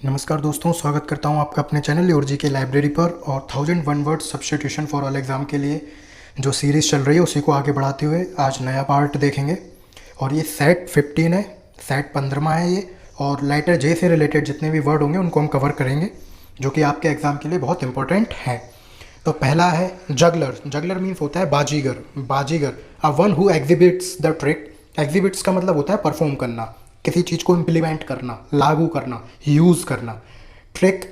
नमस्कार दोस्तों, स्वागत करता हूं आपका अपने चैनल योर जी के लाइब्रेरी पर। और 1001 word substitution for all exam के लिए जो सीरीज़ चल रही है उसी को आगे बढ़ाते हुए आज नया पार्ट देखेंगे। और ये सेट 15 है, सेट 15वां है ये। और लेटर जे से रिलेटेड जितने भी वर्ड होंगे उनको हम कवर करेंगे, जो कि आपके एग्ज़ाम के लिए बहुत इंपॉर्टेंट हैं। तो पहला है जगलर। जगलर मीन्स होता है बाजीगर। बाजीगर a one who exhibits the trick. Exhibits का मतलब होता है परफॉर्म करना, किसी चीज़ को इम्प्लीमेंट करना, लागू करना, यूज़ करना। Trick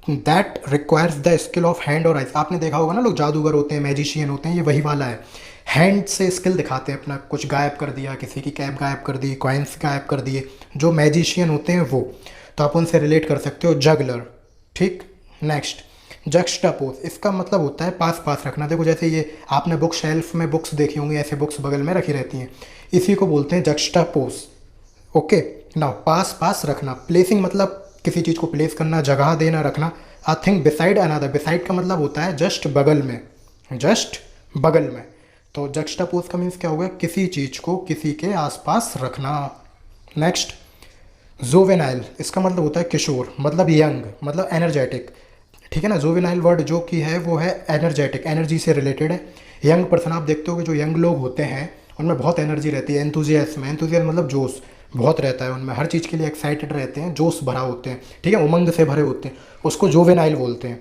that requires the skill of hand और आइज। आपने देखा होगा ना, लोग जादूगर होते हैं, मैजिशियन होते हैं, ये वही वाला है। हैंड से स्किल दिखाते हैं अपना, कुछ गायब कर दिया, किसी की कैप गायब कर दी, कॉइन्स गायब कर दिए, जो मैजिशियन होते हैं वो। तो आप उनसे रिलेट कर सकते हो जगलर। ठीक, नेक्स्ट जक्स्टापोज। इसका मतलब होता है पास पास रखना। देखो जैसे ये आपने बुक शेल्फ में बुक्स देखी होंगी, ऐसे बुक्स बगल में रखी रहती हैं, इसी को बोलते हैं जक्स्टापोज। ओके, नाउ पास पास रखना। प्लेसिंग मतलब किसी चीज़ को प्लेस करना, जगह देना, रखना। A thing beside another. Beside का मतलब होता है जस्ट बगल में, जस्ट बगल में। तो जक्स्टापोज का मीन्स क्या होगा, किसी चीज़ को किसी के आसपास रखना। Next juvenile. इसका मतलब होता है किशोर, मतलब यंग, मतलब एनर्जेटिक। ठीक है ना। जोवेनाइल वर्ड जो कि है वो है एनर्जेटिक, एनर्जी से रिलेटेड है। यंग पर्सन आप देखते हो कि जो यंग लोग होते हैं उनमें बहुत एनर्जी रहती है। एंथुजियाज्म, एंथुजियाज्म मतलब जोश बहुत रहता है उनमें, हर चीज़ के लिए एक्साइटेड रहते हैं, जोश भरा होते हैं। ठीक है, उमंग से भरे होते हैं, उसको जोवेनाइल बोलते हैं।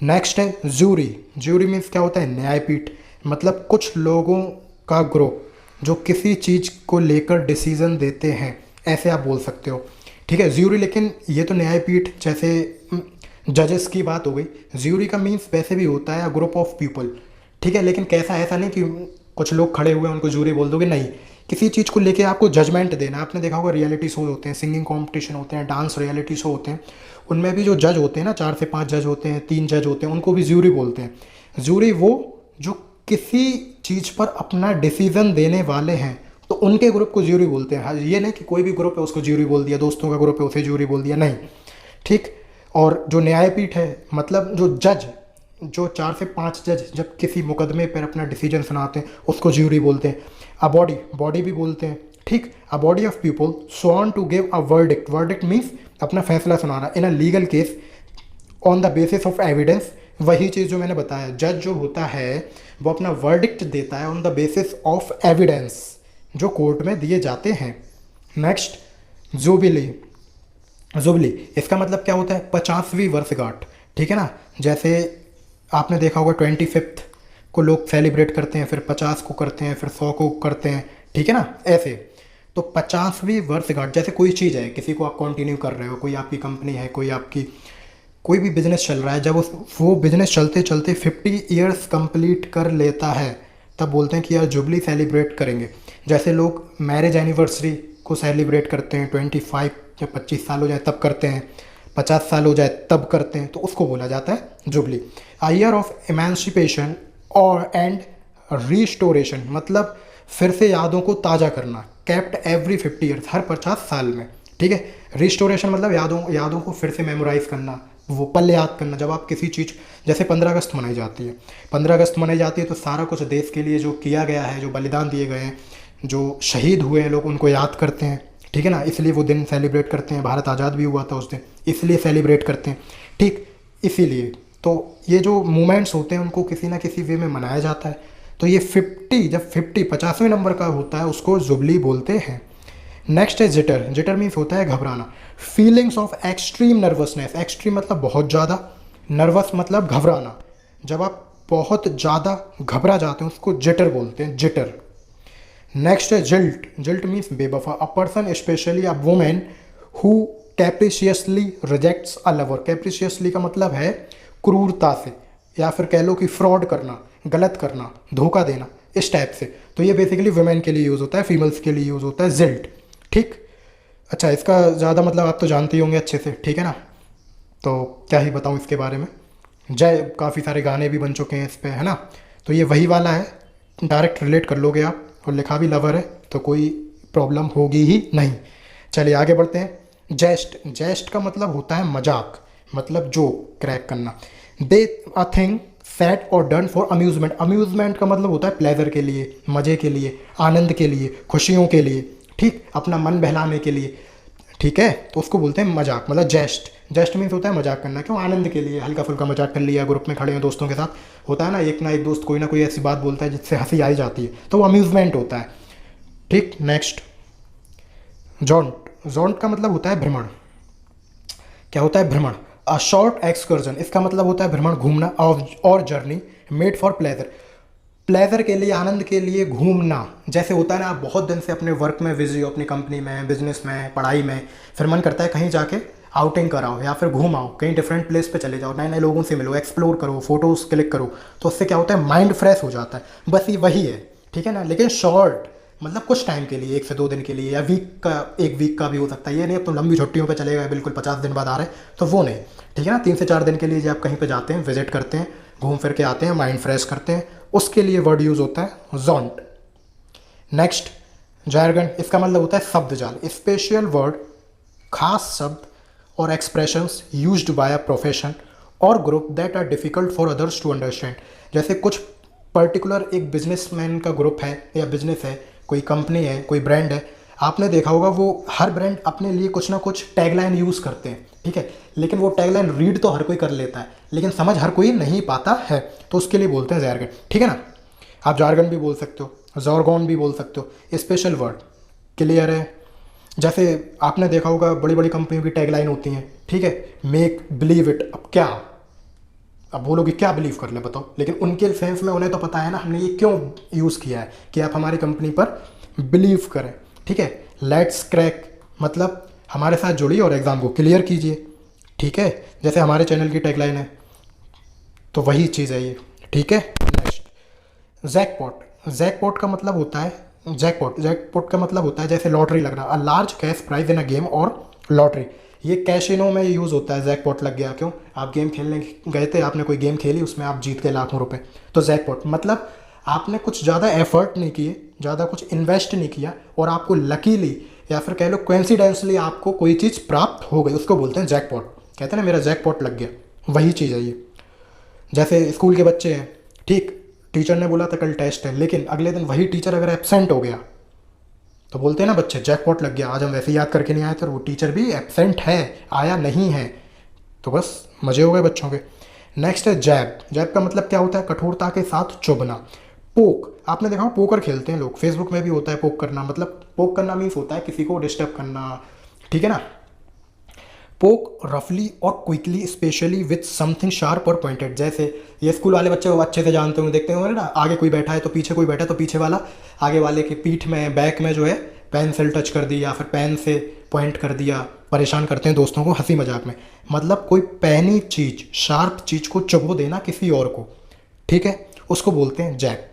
नेक्स्ट है ज्यूरी। ज्यूरी मीन्स क्या होता है, न्यायपीठ। मतलब कुछ लोगों का ग्रुप जो किसी चीज़ को लेकर डिसीजन देते हैं, ऐसे आप बोल सकते हो। ठीक है, ज्यूरी। लेकिन ये तो न्यायपीठ जैसे जजेस की बात हो गई। ज्यूरी का मीन्स वैसे भी होता है ग्रुप ऑफ पीपल। ठीक है, लेकिन कैसा, ऐसा नहीं कि कुछ लोग खड़े हुए हैं उनको ज्यूरी बोल दोगे, नहीं। किसी चीज़ को लेके आपको जजमेंट देना। आपने देखा होगा रियलिटी शो होते हैं, सिंगिंग कंपटीशन होते हैं, डांस रियलिटी शो होते हैं, उनमें भी जो जज होते हैं ना, 4 से 5 जज होते हैं, 3 जज होते हैं, उनको भी ज्यूरी बोलते हैं। ज्यूरी वो जो किसी चीज़ पर अपना डिसीजन देने वाले हैं, तो उनके ग्रुप को ज्यूरी बोलते हैं। हाँ, ये नहीं कि कोई भी ग्रुप है उसको ज्यूरी बोल दिया, दोस्तों का ग्रुप है उसे ज्यूरी बोल दिया, नहीं। ठीक। और जो न्यायपीठ है, मतलब जो जज, जो 4 से 5 जज जब किसी मुकदमे पर अपना डिसीजन सुनाते हैं उसको ज्यूरी बोलते हैं। अ बॉडी, बॉडी भी बोलते हैं। ठीक, a body of people sworn to give a verdict. Verdict means अपना फैसला सुनाना in a legal case on the basis of evidence. वही चीज़ जो मैंने बताया, जज जो होता है वो अपना वर्डिक्ट देता है on the basis of evidence जो कोर्ट में दिए जाते हैं। Next jubilee. जुबली, इसका मतलब क्या होता है, 50वीं वर्षगांठ। ठीक है ना। जैसे आपने देखा होगा 25th को लोग सेलिब्रेट करते हैं, फिर 50 को करते हैं, फिर 100 को करते हैं। ठीक है ना, ऐसे। तो 50वीं वर्षगांठ, जैसे कोई चीज़ है, किसी को आप कंटिन्यू कर रहे हो, कोई आपकी कंपनी है, कोई आपकी कोई भी बिजनेस चल रहा है, जब वो बिजनेस चलते चलते 50 ईयर्स कंप्लीट कर लेता है, तब बोलते हैं कि यार जुबली सेलिब्रेट करेंगे। जैसे लोग मैरिज एनिवर्सरी को सेलिब्रेट करते हैं, 25 या 25 साल हो जाए तब करते हैं, 50 साल हो जाए तब करते हैं, तो उसको बोला जाता है jubilee. A year of emancipation और एंड रिस्टोरेशन, मतलब फिर से यादों को ताज़ा करना। कैप्ट एवरी 50 ईयर्स, हर 50 साल में। ठीक है। रिस्टोरेशन मतलब यादों को फिर से मेमोराइज करना, वो पल याद करना। जब आप किसी चीज़, जैसे 15 अगस्त मनाई जाती है, 15 अगस्त मनाई जाती है तो सारा कुछ देश के लिए जो किया गया है, जो बलिदान दिए गए हैं, जो शहीद हुए हैं लोग, उनको याद करते हैं। ठीक है ना, इसलिए वो दिन सेलिब्रेट करते हैं। भारत आज़ाद भी हुआ था उस दिन, इसलिए सेलिब्रेट करते हैं। ठीक, इसीलिए तो ये जो मोमेंट्स होते हैं उनको किसी ना किसी वे में मनाया जाता है। तो ये 50, जब 50वें नंबर का होता है उसको जुबली बोलते हैं। नेक्स्ट है जिटर। जिटर मीन्स होता है घबराना। Feelings of extreme nervousness. Extreme मतलब बहुत ज़्यादा, नर्वस मतलब घबराना। जब आप बहुत ज़्यादा घबरा जाते हैं उसको जिटर बोलते हैं, जिटर। नेक्स्ट है जिल्ट। जिल्ट मीन्स बेवफा। A person specially a woman who capriciously rejects a lover. Capriciously का मतलब है क्रूरता से, या फिर कह लो कि फ्रॉड करना, गलत करना, धोखा देना, इस टाइप से। तो ये बेसिकली वुमेन के लिए यूज़ होता है, फीमेल्स के लिए यूज़ होता है जिल्ट। ठीक। अच्छा, इसका ज़्यादा मतलब आप तो जानते ही होंगे अच्छे से। ठीक है ना, तो क्या ही बताऊँ इसके बारे में। जय, काफ़ी सारे गाने भी बन चुके हैं इस पे, है ना। तो ये वही वाला है, डायरेक्ट रिलेट कर लोगे आप। और लिखा भी लवर है तो कोई प्रॉब्लम होगी ही नहीं। चलिए आगे बढ़ते हैं। जेस्ट। जेस्ट का मतलब होता है मजाक, मतलब जो क्रैक करना। दे अ थिंग सेट और डन फॉर अम्यूजमेंट। अम्यूजमेंट का मतलब होता है प्लेजर के लिए, मज़े के लिए, आनंद के लिए, खुशियों के लिए। ठीक, अपना मन बहलाने के लिए। ठीक है, तो उसको बोलते हैं मजाक, मतलब जेस्ट। जेस्ट मीन्स होता है मजाक करना, क्यों, आनंद के लिए हल्का फुल्का मजाक कर लिया, ग्रुप में खड़े हैं दोस्तों के साथ, होता है ना एक दोस्त कोई ना कोई ऐसी बात बोलता है जिससे हंसी आई जाती है, तो वो अम्यूजमेंट होता है। ठीक, नेक्स्ट जॉन्ट। जॉन्ट का मतलब होता है भ्रमण। क्या होता है, भ्रमण। अ शॉर्ट एक्सकर्जन, इसका मतलब होता है भ्रमण, घूमना, और journey made for pleasure, pleasure के लिए, आनंद के लिए घूमना। जैसे होता है ना, आप बहुत दिन से अपने वर्क में बिजी हो, अपनी कंपनी में, बिजनेस में, पढ़ाई में, फिर मन करता है कहीं जाके आउटिंग कराओ या फिर घूम आओ, कहीं डिफरेंट प्लेस पे चले जाओ, नए नए लोगों से मिलो, एक्सप्लोर करो, फोटोज़ क्लिक करो, तो उससे क्या होता है, माइंड फ्रेश हो जाता है। बस ये वही है, ठीक है ना। लेकिन शॉर्ट मतलब कुछ टाइम के लिए, 1 से 2 दिन के लिए, या एक वीक का भी हो सकता है। ये नहीं अब तुम लंबी छुट्टियों पे चले गए, बिल्कुल 50 दिन बाद आ रहे, तो वो नहीं, ठीक है ना। 3 से 4 दिन के लिए जब आप कहीं पे जाते हैं, विजिट करते हैं, घूम फिर के आते हैं, माइंड फ्रेश करते हैं, उसके लिए वर्ड यूज़ होता है जॉन्ट। नेक्स्ट जार्गन, इसका मतलब होता है शब्द जाल, स्पेशल वर्ड, खास शब्द और expressions used by a profession और group that are difficult for others to understand. जैसे कुछ पर्टिकुलर एक बिजनेसमैन का ग्रुप है या बिजनेस है, कोई कंपनी है, कोई ब्रांड है, आपने देखा होगा वो हर ब्रांड अपने लिए कुछ ना कुछ टैगलाइन यूज़ करते हैं, ठीक है। लेकिन वो टैगलाइन रीड तो हर कोई कर लेता है, लेकिन समझ हर कोई नहीं पाता है, तो उसके लिए बोलते हैं जार्गन, ठीक है ना। आप जार्गन भी बोल सकते हो, जॉर्गोन भी बोल सकते हो, स्पेशल वर्ड, क्लियर है। जैसे आपने देखा होगा बड़ी बड़ी कंपनियों की टैगलाइन होती हैं, ठीक है, मेक बिलीव इट। अब क्या, अब वो लोग क्या बिलीव कर ले बताओ, लेकिन उनके सेंस में उन्हें तो पता है ना हमने ये क्यों यूज़ किया है, कि आप हमारी कंपनी पर बिलीव करें, ठीक है। लेट्स क्रैक मतलब हमारे साथ जुड़िए और एग्ज़ाम को क्लियर कीजिए, ठीक है। जैसे हमारे चैनल की टैगलाइन है, तो वही चीज़ है ये, ठीक है। Next jackpot. जैकपॉट का मतलब होता है, जैकपॉट का मतलब होता है जैसे लॉटरी लगना, a large cash prize in a game और लॉटरी। ये कैशिनो में यूज़ होता है, जैकपॉट लग गया, क्यों, आप गेम खेलने गए थे, आपने कोई गेम खेली, उसमें आप जीत गए लाखों रुपए, तो जैकपॉट मतलब आपने कुछ ज़्यादा एफर्ट नहीं किए, ज़्यादा कुछ इन्वेस्ट नहीं किया, और आपको लकीली या फिर कह लो कोइंसिडेंसली आपको कोई चीज़ प्राप्त हो गई, उसको बोलते हैं जैकपॉट। कहते हैं ना मेरा जैकपॉट लग गया, वही चीज़ है ये। जैसे स्कूल के बच्चे हैं, ठीक, टीचर ने बोला था कल टेस्ट है, लेकिन अगले दिन वही टीचर अगर एब्सेंट हो गया, तो बोलते हैं ना बच्चे जैकपॉट लग गया, आज हम वैसे याद करके नहीं आए थे और वो टीचर भी एब्सेंट है, आया नहीं है, तो बस मज़े हो गए बच्चों के। नेक्स्ट है जैब। जैब का मतलब क्या होता है, कठोरता के साथ चुभना। पोक, आपने देखा पोकर खेलते हैं लोग, फेसबुक में भी होता है पोक करना, मतलब पोक करना मीन्स होता है किसी को डिस्टर्ब करना, ठीक है ना। पोक रफली और quickly, specially with something sharp और पॉइंटेड। जैसे ये स्कूल वाले बच्चे वो अच्छे से जानते होंगे, देखते होंगे ना, आगे कोई बैठा है तो पीछे कोई बैठा है, तो पीछे वाला आगे वाले की पीठ में, बैक में जो है पेंसिल टच कर दी या फिर पेन से पॉइंट कर दिया, परेशान करते हैं दोस्तों को हंसी मजाक में। मतलब कोई पैनी चीज़, शार्प चीज़ को चुभो देना किसी और को, ठीक है, उसको बोलते हैं जैक।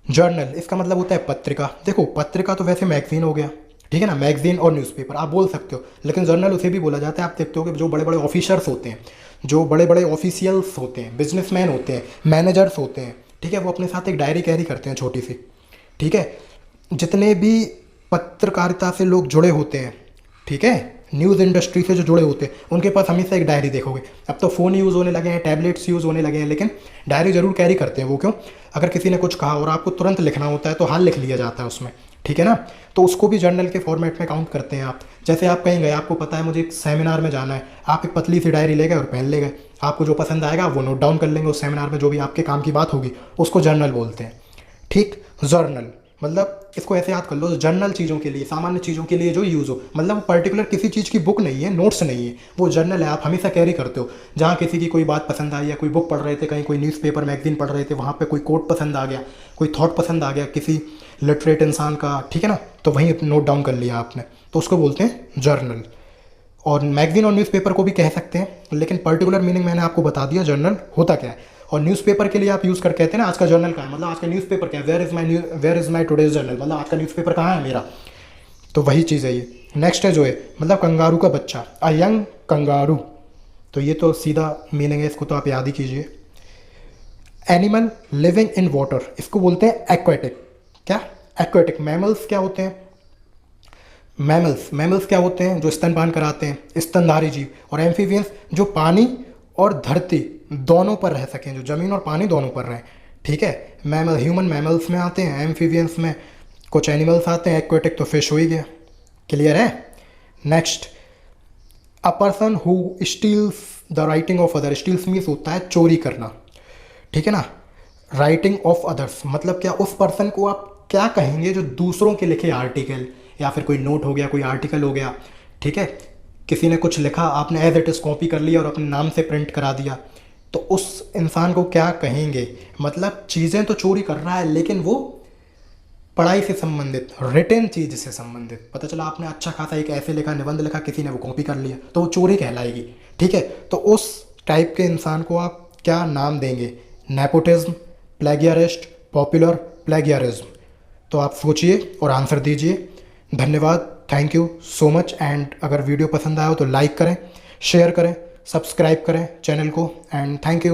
जर्नल, इसका मतलब होता है पत्रिका। देखो पत्रिका तो वैसे मैगजीन हो गया, ठीक है ना, मैगजीन और न्यूज़पेपर आप बोल सकते हो, लेकिन जर्नल उसे भी बोला जाता है। आप देखते हो कि जो बड़े बड़े ऑफिसर्स होते हैं, जो बड़े बड़े ऑफिशियल्स होते हैं, बिजनेसमैन होते हैं, मैनेजर्स होते हैं, ठीक है, वो अपने साथ एक डायरी कैरी करते हैं छोटी सी, ठीक है। जितने भी पत्रकारिता से लोग जुड़े होते हैं, ठीक है, न्यूज़ इंडस्ट्री से जो जुड़े होते हैं, उनके पास हमेशा एक डायरी देखोगे। अब तो फ़ोन यूज़ होने लगे हैं, टैबलेट्स यूज़ होने लगे हैं, लेकिन डायरी ज़रूर कैरी करते हैं वो, क्यों, अगर किसी ने कुछ कहा और आपको तुरंत लिखना होता है तो हाल लिख लिया जाता है उसमें, ठीक है ना, तो उसको भी जर्नल के फॉर्मेट में काउंट करते हैं आप। जैसे आप कहीं गए, आपको पता है मुझे एक सेमिनार में जाना है, आप एक पतली सी डायरी ले गए और पेन ले गए, आपको जो पसंद आएगा वो नोट डाउन कर लेंगे, उस सेमिनार में जो भी आपके काम की बात होगी उसको जर्नल बोलते हैं, ठीक। जर्नल मतलब इसको ऐसे याद कर लो, जर्नल चीज़ों के लिए, सामान्य चीज़ों के लिए जो यूज़ हो, मतलब वो पर्टिकुलर किसी चीज़ की बुक नहीं है, नोट्स नहीं है, वो जर्नल है, आप हमेशा कैरी करते हो। जहाँ किसी की कोई बात पसंद आई या कोई बुक पढ़ रहे थे, कहीं कोई न्यूज़पेपर मैगजीन पढ़ रहे थे, वहाँ पे कोई कोट पसंद आ गया, कोई थॉट पसंद आ गया किसी लिटरेट इंसान का, ठीक है ना, तो वहीं नोट डाउन कर लिया आपने, तो उसको बोलते हैं जर्नल। और मैगजीन और न्यूज़पेपर को भी कह सकते हैं, लेकिन पर्टिकुलर मीनिंग मैंने आपको बता दिया जर्नल होता क्या है। और न्यूज़पेपर के लिए आप यूज़ कर कहते हैं ना आज का जर्नल कहाँ है, मतलब आज का न्यूज़पेपर क्या है, where is my today's journal, मतलब आज का न्यूज़पेपर कहाँ है मेरा, तो वही चीज़ है ये। नेक्स्ट है जो है मतलब कंगारू का बच्चा, अ यंग कंगारू, तो ये तो सीधा मीनिंग है, इसको तो आप याद ही कीजिए। एनिमल लिविंग इन वाटर, इसको बोलते हैं एक्वेटिक। क्या, एक्वेटिक। मैमल्स क्या होते हैं, मैमल्स क्या होते हैं, जो स्तनपान कराते हैं, स्तनधारी जीव। और एम्फीबियंस जो पानी और धरती दोनों पर रह सकें, जो ज़मीन और पानी दोनों पर रहें, ठीक है। मैमल, ह्यूमन मैमल्स में आते हैं, एम्फीबियंस में कुछ एनिमल्स आते हैं, एक्वेटिक तो फिश हो ही गया, क्लियर है। Next, a person who steals the writing of other, steals means होता है चोरी करना, ठीक है ना। राइटिंग ऑफ अदर्स मतलब क्या, उस पर्सन को आप क्या कहेंगे जो दूसरों के लिखे आर्टिकल या फिर कोई नोट हो गया, कोई आर्टिकल हो गया, ठीक है, किसी ने कुछ लिखा, आपने एज इट इज़ कॉपी कर लिया और अपने नाम से प्रिंट करा दिया, तो उस इंसान को क्या कहेंगे। मतलब चीज़ें तो चोरी कर रहा है लेकिन वो पढ़ाई से संबंधित, रिटन चीज़ से संबंधित, पता चला आपने अच्छा खासा एक ऐसे लिखा, निबंध लिखा, किसी ने वो कॉपी कर लिया, तो वो चोरी कहलाएगी, ठीक है। तो उस टाइप के इंसान को आप क्या नाम देंगे। Nepotism, plagiarist, popular, plagiarism. तो आप सोचिए और आंसर दीजिए। धन्यवाद, thank you so much. And अगर वीडियो पसंद आया हो तो लाइक करें, शेयर करें, सब्सक्राइब करें चैनल को, एंड थैंक यू।